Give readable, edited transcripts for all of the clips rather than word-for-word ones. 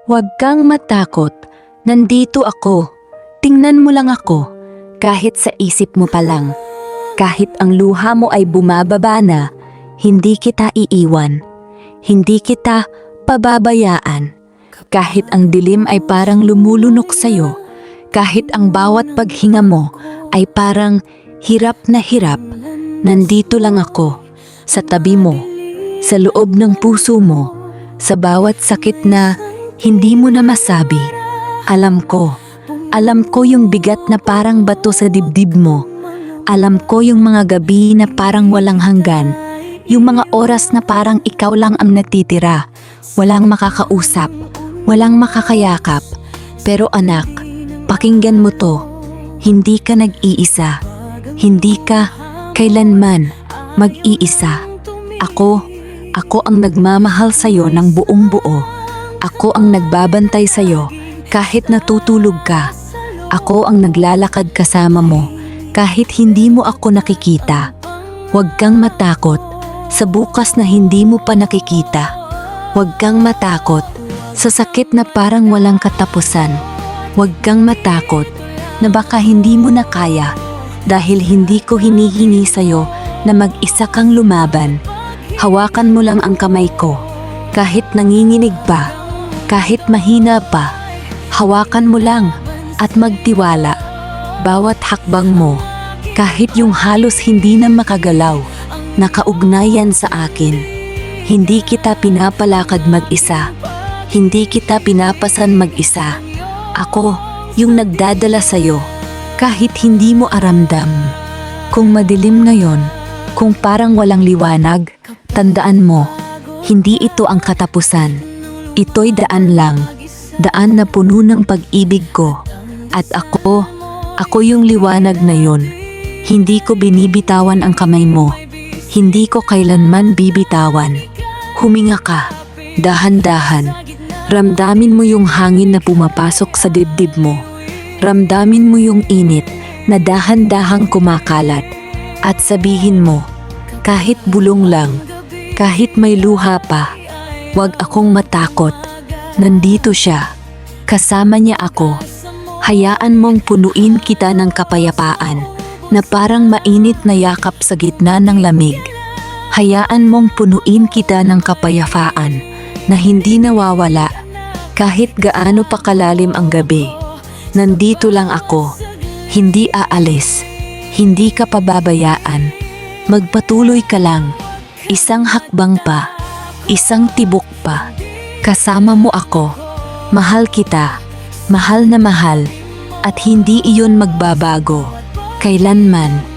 Huwag kang matakot. Nandito ako. Tingnan mo lang ako. Kahit sa isip mo pa lang. Kahit ang luha mo ay bumababa na, hindi kita iiwan. Hindi kita pababayaan. Kahit ang dilim ay parang lumulunok sa'yo. Kahit ang bawat paghinga mo ay parang hirap na hirap. Nandito lang ako. Sa tabi mo. Sa loob ng puso mo. Sa bawat sakit na hindi mo na masabi. Alam ko yung bigat na parang bato sa dibdib mo. Alam ko yung mga gabi na parang walang hanggan. Yung mga oras na parang ikaw lang ang natitira. Walang makakausap, walang makakayakap. Pero anak, pakinggan mo to. Hindi ka nag-iisa. Hindi ka kailanman mag-iisa. Ako ang nagmamahal sa'yo ng buong buo. Ako ang nagbabantay sa'yo kahit natutulog ka. Ako ang naglalakad kasama mo kahit hindi mo ako nakikita. Huwag kang matakot sa bukas na hindi mo pa nakikita. Huwag kang matakot sa sakit na parang walang katapusan. Huwag kang matakot na baka hindi mo na kaya dahil hindi ko hinihingi sa'yo na mag-isa kang lumaban. Hawakan mo lang ang kamay ko kahit nanginginig pa, kahit mahina pa. Hawakan mo lang at magtiwala. Bawat hakbang mo, kahit yung halos hindi na makagalaw, nakaugnayan sa akin. Hindi kita pinapalakad mag-isa. Hindi kita pinapasan mag-isa. Ako yung nagdadala sa'yo, kahit hindi mo aramdam. Kung madilim ngayon, kung parang walang liwanag, tandaan mo, hindi ito ang katapusan. Ito'y daan lang. Daan na puno ng pag-ibig ko. At ako yung liwanag na yun. Hindi ko binibitawan ang kamay mo. Hindi ko kailanman bibitawan. Huminga ka, dahan-dahan. Ramdamin mo yung hangin na pumapasok sa dibdib mo. Ramdamin mo yung init na dahan-dahang kumakalat. At sabihin mo, kahit bulong lang, kahit may luha pa, huwag akong matakot. Nandito siya. Kasama niya ako. Hayaan mong punuin kita ng kapayapaan na parang mainit na yakap sa gitna ng lamig. Hayaan mong punuin kita ng kapayapaan na hindi nawawala kahit gaano pa kalalim ang gabi. Nandito lang ako. Hindi aalis. Hindi ka pababayaan. Magpatuloy ka lang. Isang hakbang pa. Isang tibok pa. Kasama mo ako. Mahal kita. Mahal na mahal. At hindi iyon magbabago. Kailanman.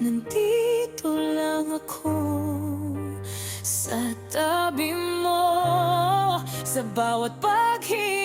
Nandito lang ako sa tabi mo, sa bawat paghinga.